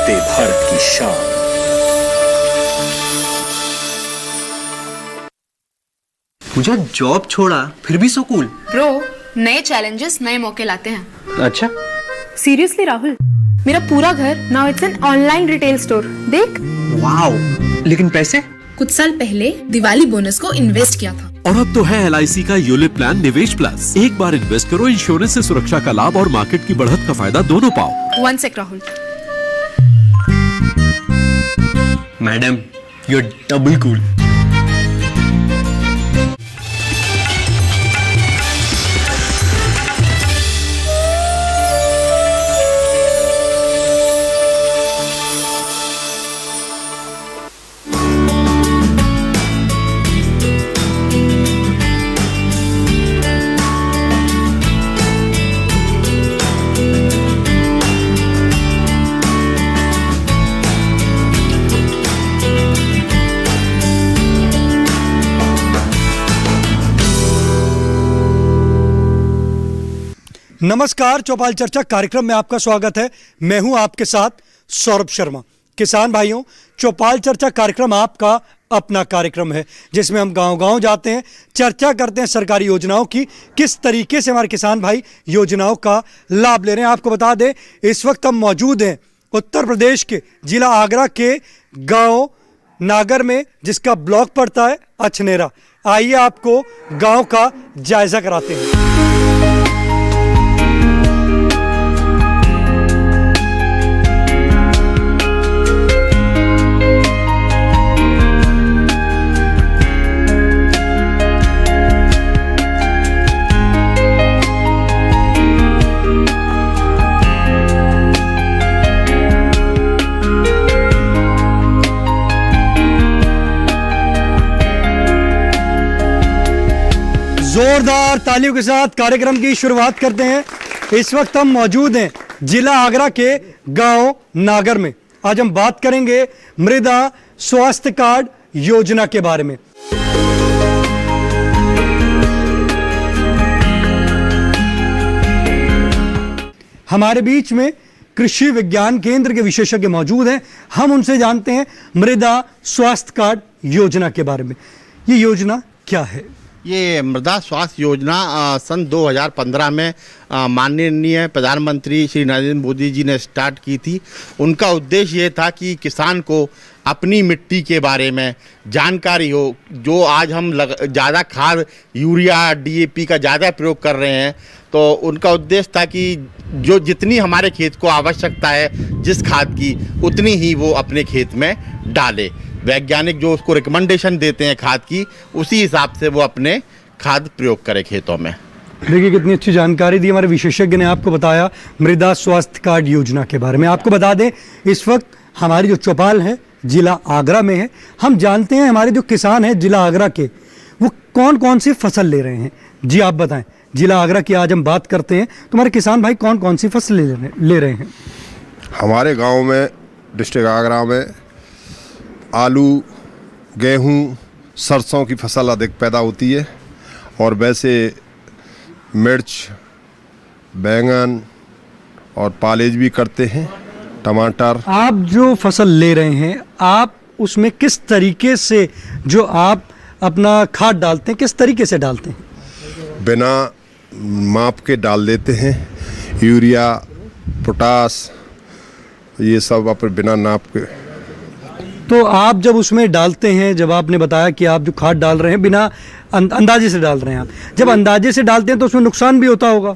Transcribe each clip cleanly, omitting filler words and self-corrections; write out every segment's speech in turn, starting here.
उठते भारत की शान। मुझे जॉब छोड़ा फिर भी सो कूल। ब्रो, नए चैलेंजेस नए मौके लाते हैं। अच्छा, सीरियसली राहुल, मेरा पूरा घर now it's an online retail store. देख। वाओ, लेकिन पैसे? कुछ साल पहले दिवाली बोनस को इन्वेस्ट किया था। और अब तो है LIC का यूलिप प्लान निवेश प्लस। एक बार इन्वेस्ट करो, इंश्योरेंस से सुरक्षा का लाभ और मार्केट की बढ़त का फायदा दोनों पाओ। One sec Rahul. Madam, you are double cool. नमस्कार, चौपाल चर्चा कार्यक्रम में आपका स्वागत है। मैं हूं आपके साथ सौरभ शर्मा। किसान भाइयों, चौपाल चर्चा कार्यक्रम आपका अपना कार्यक्रम है जिसमें हम गांव-गांव जाते हैं, चर्चा करते हैं सरकारी योजनाओं की, किस तरीके से हमारे किसान भाई योजनाओं का लाभ ले रहे हैं। आपको बता दें, इस वक्त हम मौजूद हैं उत्तर प्रदेश के जिला आगरा के गाँव नागर में, जिसका ब्लॉक पड़ता है अछनेरा। आइए आपको गाँव का जायजा कराते हैं। जोरदार तालियों के साथ कार्यक्रम की शुरुआत करते हैं। इस वक्त हम मौजूद हैं जिला आगरा के गांव नागर में। आज हम बात करेंगे मृदा स्वास्थ्य कार्ड योजना के बारे में। हमारे बीच में कृषि विज्ञान केंद्र के विशेषज्ञ मौजूद हैं। हम उनसे जानते हैं मृदा स्वास्थ्य कार्ड योजना के बारे में। ये योजना क्या है? ये मृदा स्वास्थ्य योजना सन 2015 में माननीय प्रधानमंत्री श्री नरेंद्र मोदी जी ने स्टार्ट की थी। उनका उद्देश्य ये था कि किसान को अपनी मिट्टी के बारे में जानकारी हो। जो आज हम ज़्यादा खाद यूरिया DAP का ज़्यादा प्रयोग कर रहे हैं, तो उनका उद्देश्य था कि जो जितनी हमारे खेत को आवश्यकता है जिस खाद की, उतनी ही वो अपने खेत में डाले। वैज्ञानिक जो उसको रिकमेंडेशन देते हैं खाद की, उसी हिसाब से वो अपने खाद प्रयोग करे खेतों में। देखिए कितनी अच्छी जानकारी दी हमारे विशेषज्ञ ने आपको बताया मृदा स्वास्थ्य कार्ड योजना के बारे में। आपको बता दें, इस वक्त हमारी जो चौपाल है जिला आगरा में है। हम जानते हैं हमारे जो किसान हैं जिला आगरा के, वो कौन कौन सी फसल ले रहे हैं। जी आप बताएं, जिला आगरा की आज हम बात करते हैं, तुम्हारे किसान भाई कौन कौन सी फसल ले रहे हैं? हमारे गांव में, डिस्ट्रिक्ट आगरा में आलू, गेहूं, सरसों की फसल अधिक पैदा होती है। और वैसे मिर्च, बैंगन और पालेज भी करते हैं, टमाटर। आप जो फसल ले रहे हैं, आप उसमें किस तरीके से जो आप अपना खाद डालते हैं, किस तरीके से डालते हैं? बिना माप के डाल देते हैं। यूरिया, पोटास, ये सब अपन बिना नाप के। तो आप जब उसमें डालते हैं, जब आपने बताया कि आप जो खाद डाल रहे हैं बिना अंदाजे से डाल रहे हैं, आप जब अंदाजे से डालते हैं तो उसमें नुकसान भी होता होगा?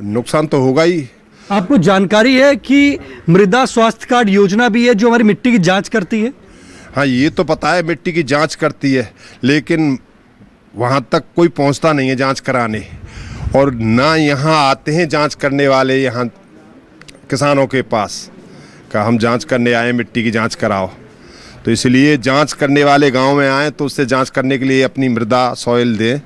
नुकसान तो होगा ही। आपको जानकारी है कि मृदा स्वास्थ्य कार्ड योजना भी है जो हमारी मिट्टी की जांच करती है? हाँ, ये तो पता है, मिट्टी की जांच करती है, लेकिन वहाँ तक कोई पहुँचता नहीं है जांच कराने। और ना यहाँ आते हैं जांच करने वाले यहाँ किसानों के पास का हम जांच करने आए, मिट्टी की जांच कराओ। तो इसलिए जांच करने वाले गांव में आए तो उससे जांच करने के लिए अपनी मृदा सॉइल दें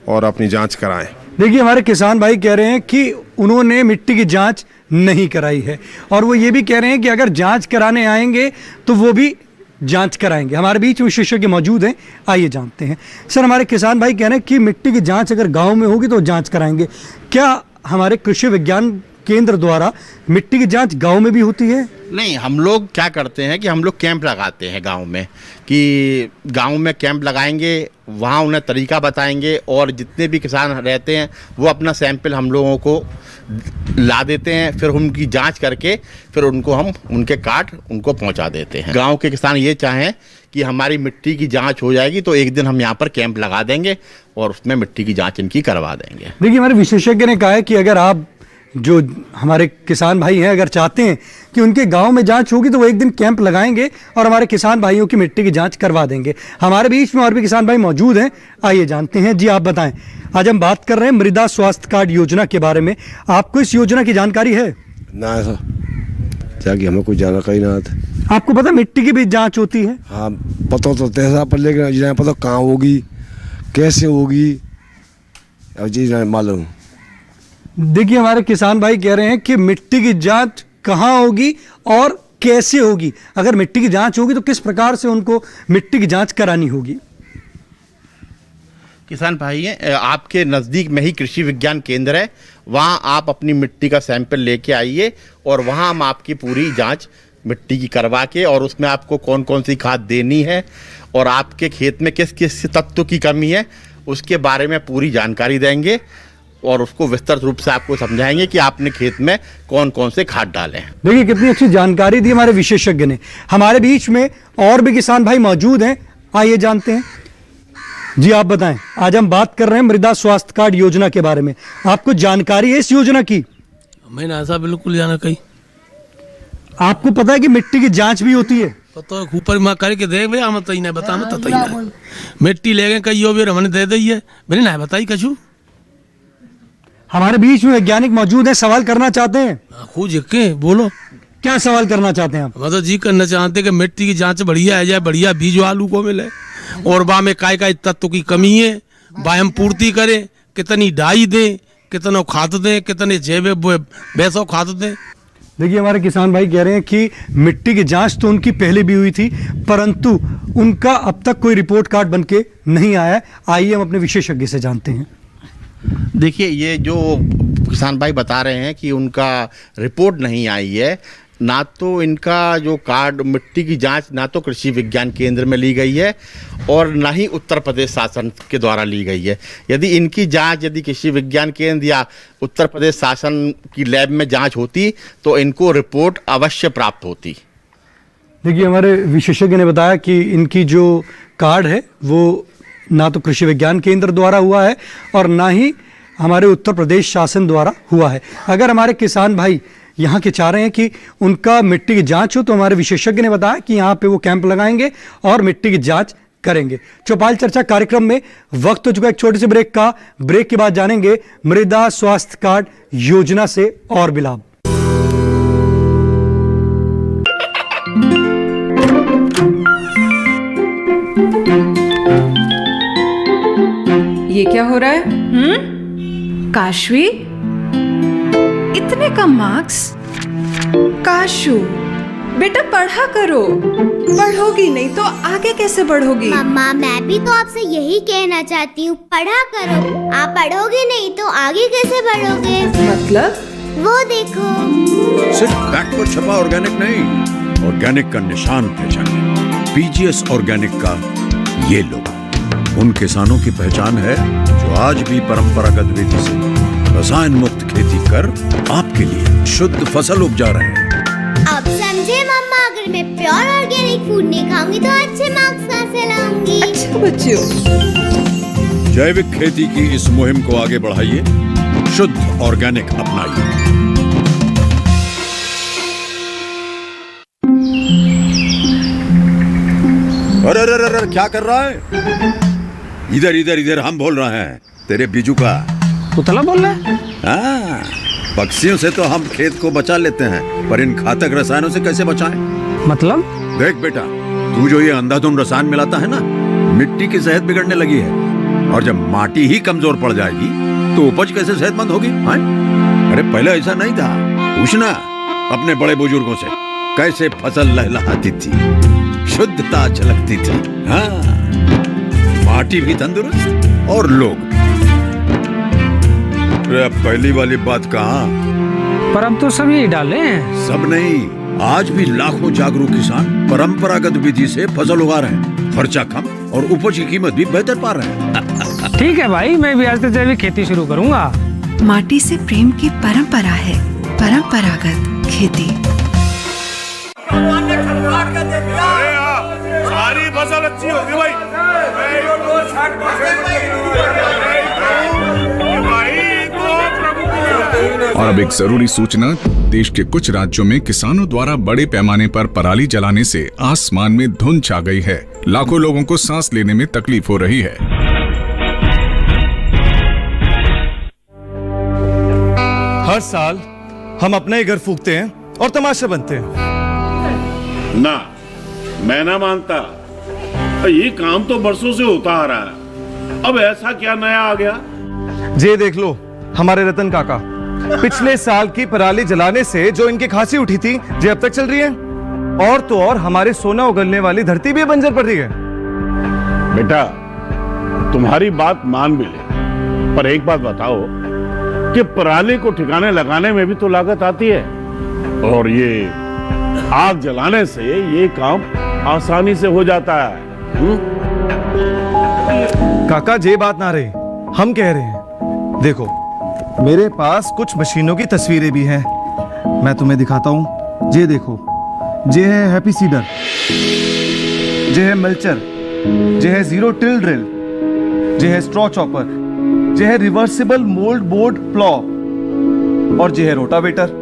और अपनी जांच कराएं। देखिए, हमारे किसान भाई कह रहे हैं कि उन्होंने मिट्टी की जांच नहीं कराई है, और वो ये भी कह रहे हैं कि अगर जांच कराने आएंगे तो वो भी जांच कराएंगे। हमारे बीच विशेषज्ञ मौजूद हैं, आइए जानते हैं। सर, हमारे किसान भाई कह रहे हैं कि मिट्टी की जांच अगर गांव में होगी तो जांच कराएंगे। क्या हमारे कृषि विज्ञान केंद्र द्वारा मिट्टी की जांच गांव में भी होती है? नहीं, हम लोग क्या करते हैं कि हम लोग कैंप लगाते हैं गांव में, कि गांव में कैंप लगाएंगे, वहाँ उन्हें तरीका बताएंगे और जितने भी किसान रहते हैं वो अपना सैंपल हम लोगों को ला देते हैं, फिर उनकी जांच करके फिर उनको हम उनके कार्ड उनको पहुंचा देते हैं। गांव के किसान ये चाहें कि हमारी मिट्टी की जांच हो जाएगी तो एक दिन हम यहाँ पर कैंप लगा देंगे और उसमें मिट्टी की जांच इनकी करवा देंगे। देखिए, हमारे विशेषज्ञ ने कहा है कि अगर आप जो हमारे किसान भाई हैं अगर चाहते हैं कि उनके गांव में जांच होगी तो वो एक दिन कैंप लगाएंगे और हमारे किसान भाइयों की मिट्टी की जांच करवा देंगे। हमारे बीच में और भी किसान भाई मौजूद हैं, आइए जानते हैं। जी, आप बताएं, आज हम बात कर रहे हैं मृदा स्वास्थ्य कार्ड योजना के बारे में। आपको इस योजना की जानकारी है? ना सर, क्या कि हमें कुछ जानकारी ना आता। आपको पता मिट्टी की भी जांच होती है? हाँ, पता तो तैसा पर, लेकिन ये पता कहाँ होगी, कैसे होगी, अब जी मालूम। देखिए, हमारे किसान भाई कह रहे हैं कि मिट्टी की जांच कहाँ होगी और कैसे होगी। अगर मिट्टी की जांच होगी तो किस प्रकार से उनको मिट्टी की जांच करानी होगी? किसान भाई हैं, आपके नज़दीक में ही कृषि विज्ञान केंद्र है, वहाँ आप अपनी मिट्टी का सैंपल लेके आइए और वहाँ हम आपकी पूरी जांच मिट्टी की करवा के और उसमें आपको कौन कौन सी खाद देनी है और आपके खेत में किस किस तत्व की कमी है उसके बारे में पूरी जानकारी देंगे और उसको विस्तृत रूप से आपको समझाएंगे कि आपने खेत में कौन कौन से खाद डाले हैं। देखिए, कितनी अच्छी जानकारी दी हमारे विशेषज्ञ ने। हमारे बीच में और भी किसान भाई मौजूद हैं, आइए जानते हैं। जी, आप बताएं, आज हम बात कर रहे हैं मृदा स्वास्थ्य कार्ड योजना के बारे में। आपको जानकारी है इस योजना की? मैंने ऐसा बिल्कुल जाना कहीं। आपको पता है कि मिट्टी की जांच भी होती है? पता है, ऊपर में करके देख भैया, हम तई नहीं बता, मैं तई नहीं मिट्टी ले गए कई बेर हमने दे दी है, मैंने नहीं बताई कछु। हमारे बीच में वैज्ञानिक मौजूद हैं, सवाल करना चाहते हैं। खूब के बोलो, क्या सवाल करना चाहते हैं आप? मतलब जी करना चाहते कि मिट्टी की जांच बढ़िया है जाए, बढ़िया बीज आलू को मिले और बा में काय काय तत्व की कमी है, बा हम पूर्ति करें, कितनी डाई दें, कितना खाद दें, कितने जैव वैसा खाद दें। देखिए, हमारे किसान भाई कह रहे हैं कि मिट्टी की जांच तो उनकी पहले भी हुई थी, परंतु उनका अब तक कोई रिपोर्ट कार्ड बनके नहीं आया। आइए हम अपने विशेषज्ञ से जानते हैं। देखिए, ये जो किसान भाई बता रहे हैं कि उनका रिपोर्ट नहीं आई है, ना तो इनका जो कार्ड मिट्टी की जांच ना तो कृषि विज्ञान केंद्र में ली गई है और ना ही उत्तर प्रदेश शासन के द्वारा ली गई है। यदि इनकी जांच यदि कृषि विज्ञान केंद्र या उत्तर प्रदेश शासन की लैब में जांच होती तो इनको रिपोर्ट अवश्य प्राप्त होती। देखिए, हमारे विशेषज्ञ ने बताया कि इनकी जो कार्ड है वो ना तो कृषि विज्ञान केंद्र द्वारा हुआ है और ना ही हमारे उत्तर प्रदेश शासन द्वारा हुआ है। अगर हमारे किसान भाई यहाँ के चाह रहे हैं कि उनका मिट्टी की जांच हो तो हमारे विशेषज्ञ ने बताया कि यहाँ पे वो कैंप लगाएंगे और मिट्टी की जांच करेंगे। चौपाल चर्चा कार्यक्रम में वक्त हो चुका एक छोटे से ब्रेक का। ब्रेक के बाद जानेंगे मृदा स्वास्थ्य कार्ड योजना से और भी लाभ। ये क्या हो रहा है? काशवी, इतने कम मार्क्स? काशू, बेटा पढ़ा करो, पढ़ोगी नहीं तो आगे कैसे बढ़ोगी? मम्मा, मैं भी तो आपसे यही कहना चाहती हूँ, पढ़ा करो। आप पढ़ोगे नहीं तो आगे कैसे बढ़ोगे? मतलब? वो देखो, सिर्फ बैक पर छपा ऑर्गेनिक नहीं, ऑर्गेनिक का निशान पहचाने। पीजीएस ऑर्गेनिक का ये लोगो उन किसानों की पहचान है जो आज भी परंपरागत विधि से रसायन मुक्त खेती कर आपके लिए शुद्ध फसल उपजा रहे हैं। अब समझे मम्मा, अगर मैं प्योर ऑर्गेनिक फूड नहीं खाऊंगी तो अच्छे मार्क्स कहाँ से लाऊंगी? अच्छा बच्चों, जैविक खेती की इस मुहिम को आगे बढ़ाइए, शुद्ध ऑर्गेनिक अपनाइए। अरे अरे अरे, क्या कर रहा है? इधर इधर इधर, हम बोल रहे हैं तेरे बीजू का। पुतला बोल रहा है? हाँ, पक्षियों से तो हम खेत को बचा लेते हैं, पर इन घातक रसायनों से कैसे बचाएं? मतलब? देख बेटा, तू जो ये अंधाधुंध रसायन मिलाता है ना, मिट्टी की सेहत बिगड़ने लगी है और जब माटी ही कमजोर पड़ जाएगी तो उपज कैसे सेहतमंद होगी? हाँ? अरे पहले ऐसा नहीं था, पूछना अपने बड़े बुजुर्गों से, कैसे फसल लहलहाती थी, शुद्धता झलकती थी। हाँ, माटी भी तंदुरुस्त और लोग। अरे पहली वाली बात कहाँ, पर अब तो सब यही डाले हैं। सब नहीं, आज भी लाखों जागरूक किसान परंपरागत विधि से फसल उगा रहे हैं। खर्चा कम और उपज की कीमत भी बेहतर पा रहे हैं। ठीक है भाई, मैं भी आज से जैविक खेती शुरू करूंगा। माटी से प्रेम की परंपरा है, परंपरागत खेती। सारी फसल अच्छी होगी भाई। और अब एक जरूरी सूचना, देश के कुछ राज्यों में किसानों द्वारा बड़े पैमाने पर पराली जलाने से आसमान में धुंध छा गई है। लाखों लोगों को सांस लेने में तकलीफ हो रही है। हर साल हम अपना ही घर फूकते हैं और तमाशा बनते हैं। ना, मैं ना मानता। ये काम तो बरसों से होता आ रहा है, अब ऐसा क्या नया आ गया? ये देख लो, हमारे रतन काका, पिछले साल की पराली जलाने से जो इनकी खांसी उठी थी, ये अब तक चल रही है। और तो और हमारे सोना उगलने वाली धरती भी बंजर पड़ रही है। बेटा, तुम्हारी बात मान भी ले, पर एक बात बताओ कि पराली को ठिकाने लगाने में भी तो लागत आती है, और ये आग जलाने से ये काम आसानी से हो जाता है। काका, ये बात ना रही, हम कह रहे हैं, देखो मेरे पास कुछ मशीनों की तस्वीरें भी हैं, मैं तुम्हें दिखाता हूं। ये देखो, ये है हैप्पी सीडर, ये है मल्चर, ये है जीरो टिल ड्रिल, ये है स्ट्रॉ चॉपर, ये है रिवर्सिबल मोल्ड बोर्ड प्लॉ, और ये है रोटावेटर।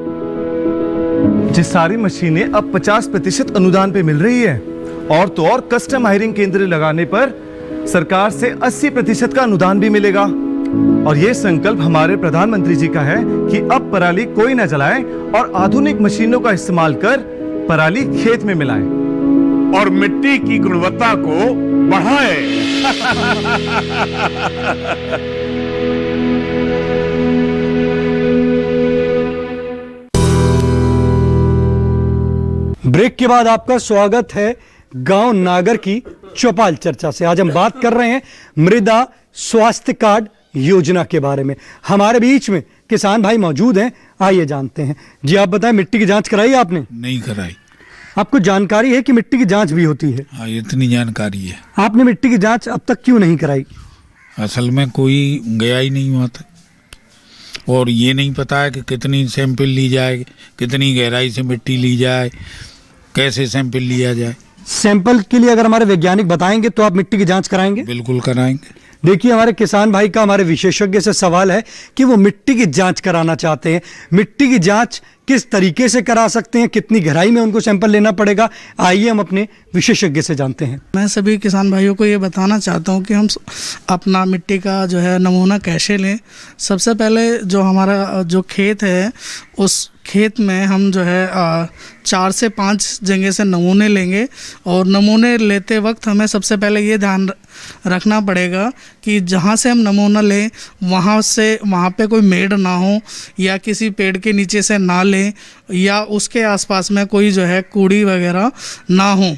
ये सारी मशीनें अब 50% अनुदान पे मिल रही है, और तो और कस्टम हायरिंग केंद्र लगाने पर सरकार से 80% का अनुदान भी मिलेगा। और ये संकल्प हमारे प्रधानमंत्री जी का है कि अब पराली कोई न जलाए और आधुनिक मशीनों का इस्तेमाल कर पराली खेत में मिलाएं और मिट्टी की गुणवत्ता को बढ़ाए। ब्रेक के बाद आपका स्वागत है गांव नागर की चौपाल चर्चा से। आज हम बात कर रहे हैं मृदा स्वास्थ्य कार्ड योजना के बारे में। हमारे बीच में किसान भाई मौजूद हैं, आइए जानते हैं। जी आप बताएं, मिट्टी की जांच कराई आपने? नहीं कराई। आपको जानकारी है कि मिट्टी की जांच भी होती है? हाँ, इतनी जानकारी है। आपने मिट्टी की जांच अब तक क्यों नहीं कराई? असल में कोई गया ही नहीं हुआ था, और ये नहीं पता है कि कितनी सैंपल ली जाए, कितनी गहराई से मिट्टी ली जाए, कैसे सैंपल लिया जाए। सैंपल के लिए अगर हमारे वैज्ञानिक बताएंगे तो आप मिट्टी की जांच कराएंगे? बिल्कुल कराएंगे। देखिए, हमारे किसान भाई का हमारे विशेषज्ञ से सवाल है कि वो मिट्टी की जांच कराना चाहते हैं। मिट्टी की जांच किस तरीके से करा सकते हैं, कितनी गहराई में उनको सैंपल लेना पड़ेगा, आइए हम अपने विशेषज्ञ से जानते हैं। मैं सभी किसान भाइयों को ये बताना चाहता हूँ कि हम अपना मिट्टी का जो है नमूना कैसे लें। सबसे पहले जो हमारा जो खेत है, उस खेत में हम जो है 4 से 5 जगह से नमूने लेंगे, और नमूने लेते वक्त हमें सबसे पहले ये ध्यान रखना पड़ेगा कि जहाँ से हम नमूना लें वहाँ पे कोई मेड़ ना हो, या किसी पेड़ के नीचे से ना लें, या उसके आसपास में कोई जो है कूड़ी वगैरह ना हो।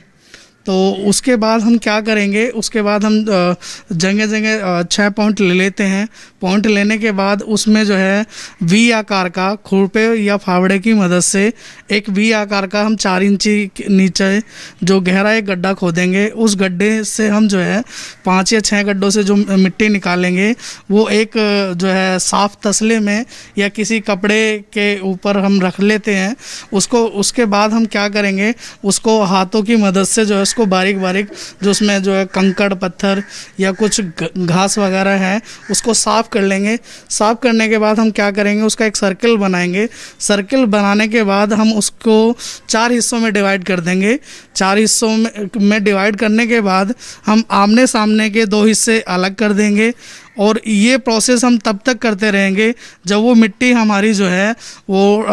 तो उसके बाद हम क्या करेंगे, उसके बाद हम जगह जगह 6 पॉइंट ले लेते हैं। पॉइंट लेने के बाद उसमें जो है वी आकार का खुरपे या फावड़े की मदद से एक वी आकार का हम 4 इंची नीचे जो गहरा एक गड्ढा खोदेंगे। उस गड्ढे से हम जो है 5 या 6 गड्ढों से जो मिट्टी निकालेंगे, वो एक जो है साफ तसले में या किसी कपड़े के ऊपर हम रख लेते हैं उसको। उसके बाद हम क्या करेंगे, उसको हाथों की मदद से जो है उसको बारीक बारीक जो उसमें जो है कंकड़ पत्थर या कुछ घास वगैरह है उसको साफ़ कर लेंगे। साफ़ करने के बाद हम क्या करेंगे, उसका एक सर्किल बनाएंगे। सर्किल बनाने के बाद हम उसको 4 हिस्सों में डिवाइड कर देंगे। 4 हिस्सों में डिवाइड करने के बाद हम आमने सामने के 2 हिस्से अलग कर देंगे, और ये प्रोसेस हम तब तक करते रहेंगे जब वो मिट्टी हमारी जो है वो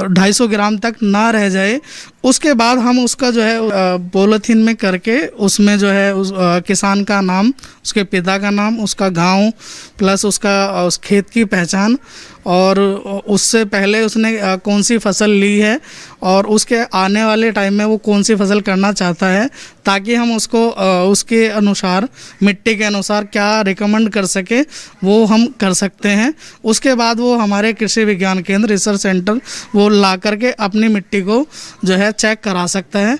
250 ग्राम तक ना रह जाए। उसके बाद हम उसका जो है पॉलीथीन में करके उसमें जो है उस किसान का नाम, उसके पिता का नाम, उसका गांव प्लस उसका उस खेत की पहचान और उससे पहले उसने कौन सी फसल ली है और उसके आने वाले टाइम में वो कौन सी फसल करना चाहता है, ताकि हम उसको उसके अनुसार, मिट्टी के अनुसार क्या रिकमेंड कर सके वो हम कर सकते हैं। उसके बाद वो हमारे कृषि विज्ञान केंद्र, रिसर्च सेंटर वो ला करके अपनी मिट्टी को जो है चेक करा सकता है।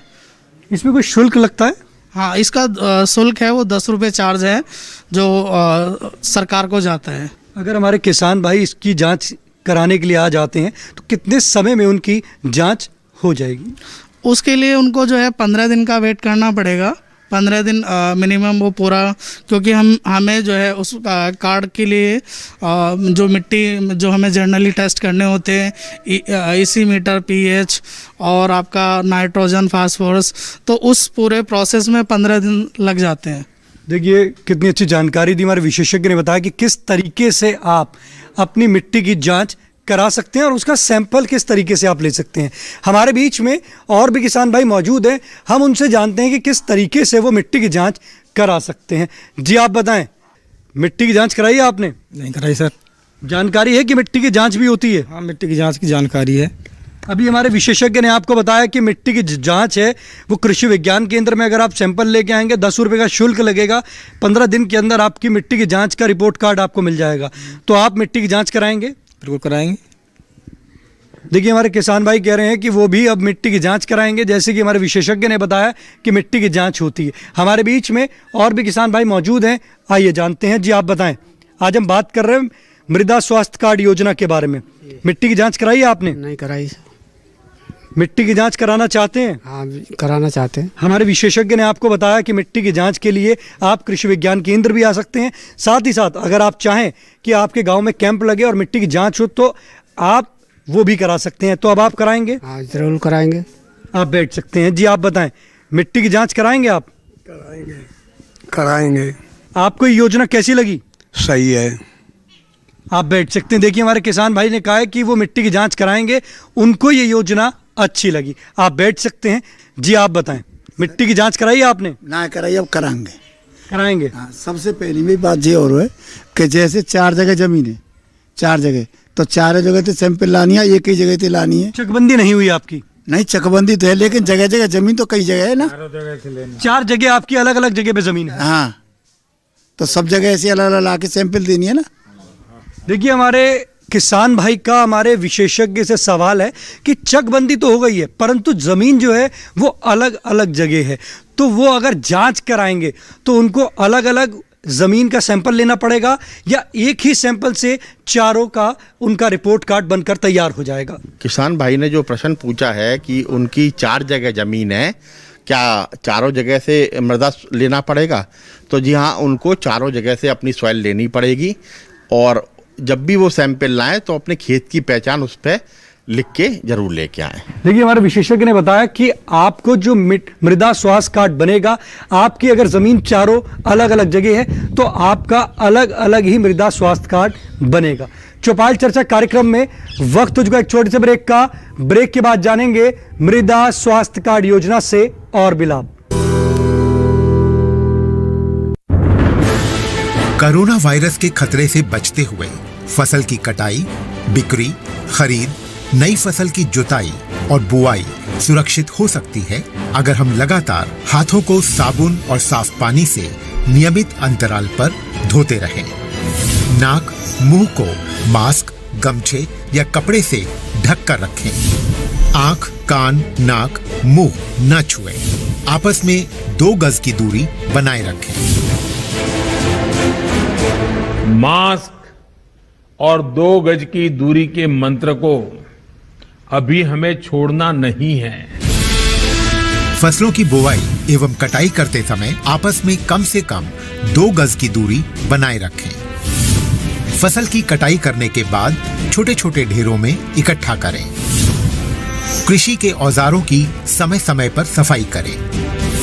इसमें कोई शुल्क लगता है? हाँ, इसका शुल्क है वो 10 रुपये चार्ज है जो सरकार को जाता है। अगर हमारे किसान भाई इसकी जांच कराने के लिए आ जाते हैं तो कितने समय में उनकी जांच हो जाएगी? उसके लिए उनको जो है 15 दिन का वेट करना पड़ेगा। 15 दिन मिनिमम वो पूरा, क्योंकि हमें जो है उस कार्ड के लिए जो मिट्टी जो हमें जर्नली टेस्ट करने होते हैं, EC मीटर, pH और आपका नाइट्रोजन, फास्फोरस, तो उस पूरे प्रोसेस में 15 दिन लग जाते हैं। देखिए कितनी अच्छी जानकारी दी हमारे विशेषज्ञ ने बताया कि किस तरीके से आप अपनी मिट्टी की जांच करा सकते हैं और उसका सैंपल किस तरीके से आप ले सकते हैं। हमारे बीच में और भी किसान भाई मौजूद हैं, हम उनसे जानते हैं कि किस तरीके से वो मिट्टी की जांच करा सकते हैं। जी आप बताएं, मिट्टी की जांच कराई है आपने? नहीं कराई सर। जानकारी है कि मिट्टी की जांच भी होती है? हाँ, मिट्टी की जांच की जानकारी है। अभी हमारे विशेषज्ञ ने आपको बताया कि मिट्टी की जांच है वो कृषि विज्ञान केंद्र में अगर आप सैंपल लेके आएंगे 10 रुपये का शुल्क लगेगा। 15 दिन के अंदर आपकी मिट्टी की जांच का रिपोर्ट कार्ड आपको मिल जाएगा। तो आप मिट्टी की जांच कराएंगे? बिल्कुल कराएंगे। देखिए हमारे किसान भाई कह रहे हैं कि वो भी अब मिट्टी की जांच कराएंगे, जैसे कि हमारे विशेषज्ञ ने बताया कि मिट्टी की जांच होती है। हमारे बीच में और भी किसान भाई मौजूद हैं, आइए जानते हैं। जी आप बताएं, आज हम बात कर रहे हैं मृदा स्वास्थ्य कार्ड योजना के बारे में। मिट्टी की जांच कराई है आपने? नहीं कराई। मिट्टी की जांच कराना चाहते हैं? हाँ, कराना चाहते हैं। हमारे विशेषज्ञ ने आपको बताया कि मिट्टी की जांच के लिए आप कृषि विज्ञान केंद्र भी आ सकते हैं। साथ ही साथ अगर आप चाहें कि आपके गांव में कैंप लगे और मिट्टी की जांच हो तो आप वो भी करा सकते हैं। तो अब आप कराएंगे? हाँ, जरूर कराएंगे। आप बैठ सकते हैं। जी आप बताएं, मिट्टी की जांच कराएंगे आप? कराएंगे। आपको ये योजना कैसी लगी? सही है। आप बैठ सकते हैं। देखिए हमारे किसान भाई ने कहा है कि वो मिट्टी की जांच कराएंगे, उनको ये योजना अच्छी लगी। आप बैठ सकते हैं। जी आप बताएं, मिट्टी की जांच कराई आपने? ना कराई, अब कराएंगे। हाँ, सबसे पहली भी बात ये और है कि जैसे 4 जगह जमीन है, 4 जगह, तो 4 जगह तो सैंपल लानी है, एक ही जगह से लानी है। चकबंदी नहीं हुई आपकी? नहीं, चकबंदी तो है, लेकिन जगह जगह जमीन तो कई जगह है ना। 4 जगह आपकी अलग अलग जगह पे जमीन है? हाँ, तो सब जगह ऐसे अलग अलग ला के सैंपल देनी है ना। देखिए हमारे किसान भाई का हमारे विशेषज्ञ से सवाल है कि चकबंदी तो हो गई है, परंतु जमीन जो है वो अलग अलग जगह है, तो वो अगर जांच कराएंगे तो उनको अलग अलग जमीन का सैंपल लेना पड़ेगा या एक ही सैंपल से चारों का उनका रिपोर्ट कार्ड बनकर तैयार हो जाएगा? किसान भाई ने जो प्रश्न पूछा है कि उनकी 4 जगह जमीन है, क्या चारों जगह से मृदा लेना पड़ेगा? तो जी हाँ, उनको चारों जगह से अपनी सॉइल लेनी पड़ेगी और जब भी वो सैंपल लाएं तो अपने खेत की पहचान उस पर लिख के जरूर लेके आएं। देखिए हमारे विशेषज्ञ ने बताया कि आपको जो मृदा स्वास्थ्य कार्ड बनेगा, आपकी अगर जमीन चारों अलग अलग जगह है तो आपका अलग अलग ही मृदा स्वास्थ्य कार्ड बनेगा। चौपाल चर्चा कार्यक्रम में वक्त हो चुका एक छोटे से ब्रेक का। ब्रेक के बाद जानेंगे मृदा स्वास्थ्य कार्ड योजना से और भी लाभ। कोरोना वायरस के खतरे से बचते हुए फसल की कटाई, बिक्री, खरीद, नई फसल की जुताई और बुआई सुरक्षित हो सकती है अगर हम लगातार हाथों को साबुन और साफ पानी से नियमित अंतराल पर धोते रहें। नाक, मुंह को मास्क, गमछे या कपड़े से ढक कर रखें। आंख, कान, नाक, मुंह न छुएं। आपस में 2 गज की दूरी बनाए रखें। मास्क और 2 गज की दूरी के मंत्र को अभी हमें छोड़ना नहीं है। फसलों की बुवाई एवं कटाई करते समय आपस में कम से कम 2 गज की दूरी बनाए रखें। फसल की कटाई करने के बाद छोटे छोटे ढेरों में इकट्ठा करें। कृषि के औजारों की समय समय पर सफाई करें।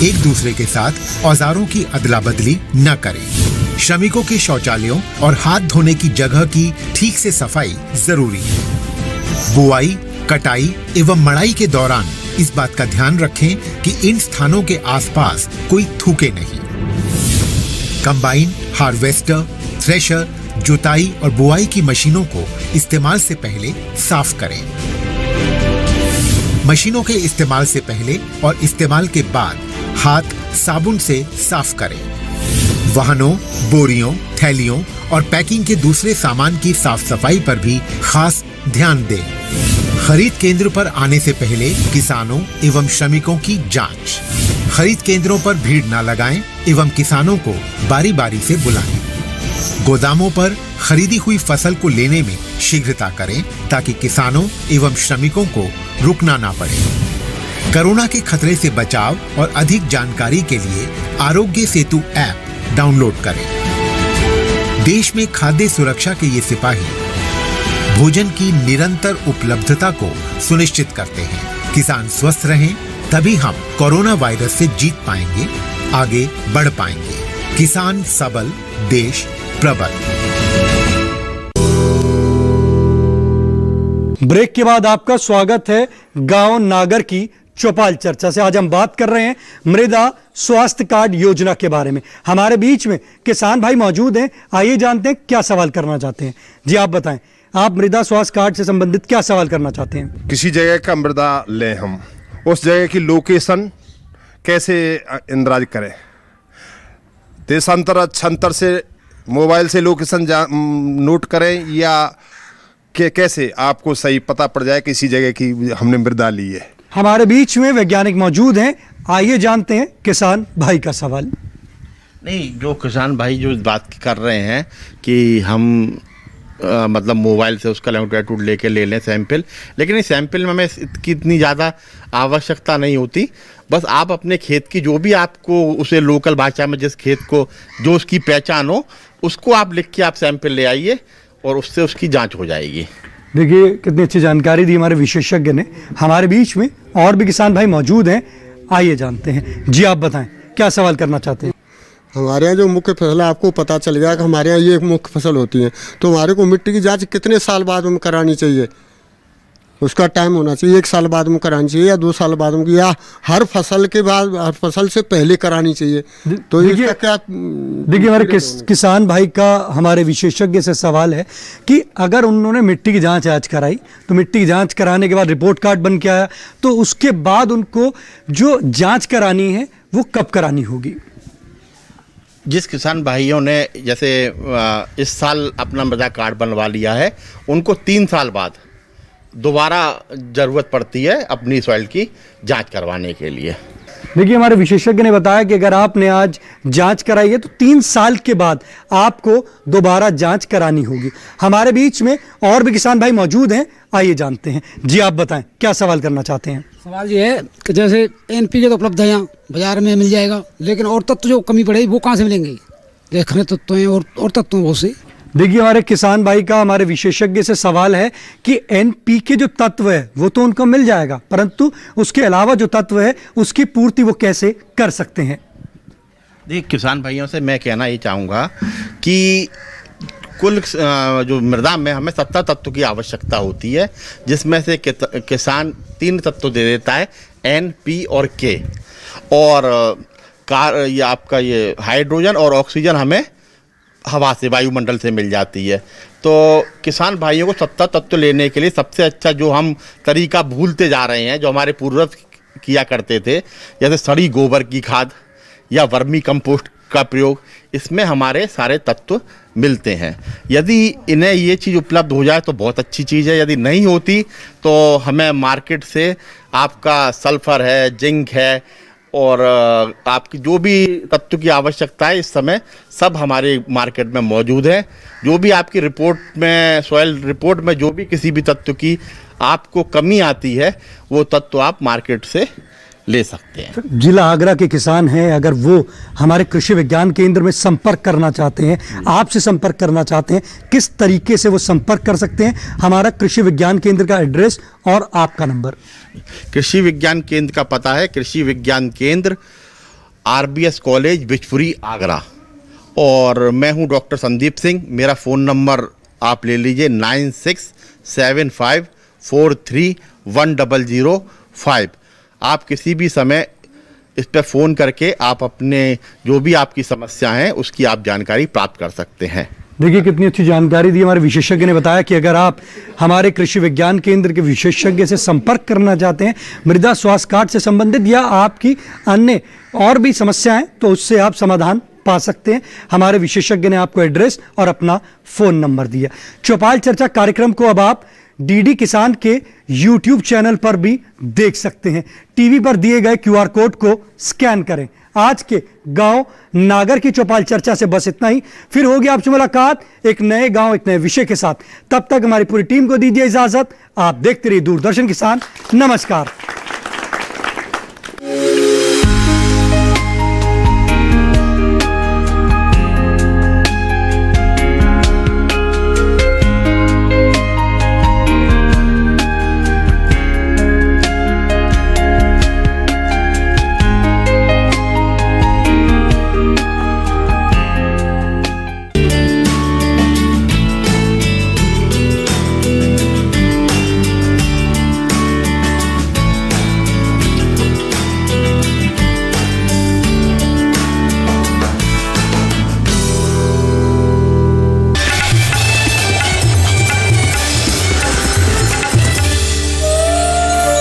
एक दूसरे के साथ औजारों की अदला बदली न करें। श्रमिकों के शौचालयों और हाथ धोने की जगह की ठीक से सफाई जरूरी है। बुआई, कटाई एवं मड़ाई के दौरान इस बात का ध्यान रखें कि इन स्थानों के आसपास कोई थूके नहीं। कंबाइन, हार्वेस्टर, थ्रेशर, जुताई और बुआई की मशीनों को इस्तेमाल से पहले साफ करें। मशीनों के इस्तेमाल से पहले और इस्तेमाल के बाद हाथ साबुन से साफ करें। वाहनों, बोरियों, थैलियों और पैकिंग के दूसरे सामान की साफ सफाई पर भी खास ध्यान दें। खरीद केंद्र पर आने से पहले किसानों एवं श्रमिकों की जांच। खरीद केंद्रों पर भीड़ न लगाएं एवं किसानों को बारी बारी से बुलाएं। गोदामों पर खरीदी हुई फसल को लेने में शीघ्रता करें ताकि किसानों एवं श्रमिकों को रुकना ना पड़े। कोरोना के खतरे से बचाव और अधिक जानकारी के लिए आरोग्य सेतु ऐप डाउनलोड करें। देश में खाद्य सुरक्षा के ये सिपाही भोजन की निरंतर उपलब्धता को सुनिश्चित करते हैं। किसान स्वस्थ रहें तभी हम कोरोना वायरस से जीत पाएंगे, आगे बढ़ पाएंगे। किसान सबल, देश प्रबल। ब्रेक के बाद आपका स्वागत है गांव नागर की चौपाल चर्चा से। आज हम बात कर रहे हैं मृदा स्वास्थ्य कार्ड योजना के बारे में। हमारे बीच में किसान भाई मौजूद हैं, आइए जानते हैं क्या सवाल करना चाहते हैं। जी आप बताएं, आप मृदा स्वास्थ्य कार्ड से संबंधित क्या सवाल करना चाहते हैं? किसी जगह का मृदा लें, हम उस जगह की लोकेशन कैसे इंदराज करें? देशांतर छंतर से मोबाइल से लोकेशन नोट करें या कैसे आपको सही पता पड़ जाए किसी जगह की हमने मृदा ली है? हमारे बीच में वैज्ञानिक मौजूद हैं, आइए जानते हैं किसान भाई का सवाल। नहीं, जो किसान भाई जो इस बात कर रहे हैं कि हम मतलब मोबाइल से उसका लॉन्गिट्यूड लेके ले लें सैंपल, लेकिन इस सैंपल में हमें इसकी इतनी ज़्यादा आवश्यकता नहीं होती। बस आप अपने खेत की जो भी आपको उसे लोकल भाषा में जिस खेत को जो उसकी पहचान हो उसको आप लिख के आप सैंपल ले आइए और उससे उसकी जांच हो जाएगी। देखिए कितनी अच्छी जानकारी दी हमारे विशेषज्ञ ने। हमारे बीच में और भी किसान भाई मौजूद हैं, आइए जानते हैं। जी आप बताएं, क्या सवाल करना चाहते हैं? हमारे यहाँ जो मुख्य फसल है, आपको पता चल गया कि हमारे यहाँ ये एक मुख्य फसल होती है, तो हमारे को मिट्टी की जांच कितने साल बाद में करानी चाहिए? उसका टाइम होना चाहिए, 1 साल बाद में करानी चाहिए या 2 साल बाद में, या हर फसल के बाद, हर फसल से पहले करानी चाहिए? तो इसका क्या? देखिए हमारे किसान भाई का हमारे विशेषज्ञ से सवाल है कि अगर उन्होंने मिट्टी की जांच आज कराई तो मिट्टी की जांच कराने के बाद रिपोर्ट कार्ड बन के आया, तो उसके बाद उनको जो जांच करानी है वो कब करानी होगी? जिस किसान भाइयों ने जैसे इस साल अपना मृदा कार्ड बनवा लिया है, उनको 3 साल बाद दोबारा ज़रूरत पड़ती है अपनी सॉइल की जांच करवाने के लिए। देखिए हमारे विशेषज्ञ ने बताया कि अगर आपने आज जांच कराई है तो 3 साल के बाद आपको दोबारा जांच करानी होगी। हमारे बीच में और भी किसान भाई मौजूद हैं, आइए जानते हैं। जी आप बताएं, क्या सवाल करना चाहते हैं? सवाल ये है कि जैसे NPK तो उपलब्ध है, यहाँ बाजार में मिल जाएगा, लेकिन और तत्व जो कमी पड़ेगी वो कहाँ से मिलेंगे? खनिज तत्व हैं और तत्व बहुत से। देखिए हमारे किसान भाई का हमारे विशेषज्ञ से सवाल है कि NPK जो तत्व है वो तो उनको मिल जाएगा, परंतु उसके अलावा जो तत्व है उसकी पूर्ति वो कैसे कर सकते हैं? देखिए किसान भाइयों से मैं कहना ये चाहूँगा कि कुल जो मृदा में हमें 17 तत्व की आवश्यकता होती है, जिसमें से किसान 3 तत्व दे देता है, N, P और K, और ये आपका ये हाइड्रोजन और ऑक्सीजन हमें हवा से, वायुमंडल से मिल जाती है। तो किसान भाइयों को 17 तत्व लेने के लिए सबसे अच्छा जो हम तरीका भूलते जा रहे हैं, जो हमारे पूर्वज किया करते थे, जैसे सड़ी गोबर की खाद या वर्मी कंपोस्ट का प्रयोग, इसमें हमारे सारे तत्व मिलते हैं। यदि इन्हें ये चीज़ उपलब्ध हो जाए तो बहुत अच्छी चीज़ है, यदि नहीं होती तो हमें मार्केट से आपका सल्फर है, जिंक है और आपकी जो भी तत्व की आवश्यकता है इस समय सब हमारे मार्केट में मौजूद है। जो भी आपकी रिपोर्ट में, सॉइल रिपोर्ट में जो भी किसी भी तत्व की आपको कमी आती है वो तत्व आप मार्केट से ले सकते हैं। जिला आगरा के किसान हैं, अगर वो हमारे कृषि विज्ञान केंद्र में संपर्क करना चाहते हैं, आपसे संपर्क करना चाहते हैं, किस तरीके से वो संपर्क कर सकते हैं? हमारा कृषि विज्ञान केंद्र का एड्रेस और आपका नंबर। कृषि विज्ञान केंद्र का पता है कृषि विज्ञान केंद्र RBS कॉलेज बिचपुरी आगरा, और मैं हूं डॉक्टर संदीप सिंह। मेरा फ़ोन नंबर आप ले लीजिए 9675431005। आप किसी भी समय इस पर फ़ोन करके आप अपने जो भी आपकी समस्या है उसकी आप जानकारी प्राप्त कर सकते हैं। देखिए कितनी अच्छी जानकारी दी हमारे विशेषज्ञ ने। बताया कि अगर आप हमारे कृषि विज्ञान केंद्र के विशेषज्ञ से संपर्क करना चाहते हैं मृदा स्वास्थ्य कार्ड से संबंधित या आपकी अन्य और भी समस्याएं, तो उससे आप समाधान पा सकते हैं। हमारे विशेषज्ञ ने आपको एड्रेस और अपना फोन नंबर दिया। चौपाल चर्चा कार्यक्रम को अब आप डीडी किसान के YouTube चैनल पर भी देख सकते हैं। टीवी पर दिए गए QR कोड को स्कैन करें। आज के गांव नागर की चौपाल चर्चा से बस इतना ही। फिर होगी आपसे मुलाकात एक नए गांव एक नए विषय के साथ। तब तक हमारी पूरी टीम को दीजिए इजाजत। आप देखते रहिए दूरदर्शन किसान। नमस्कार।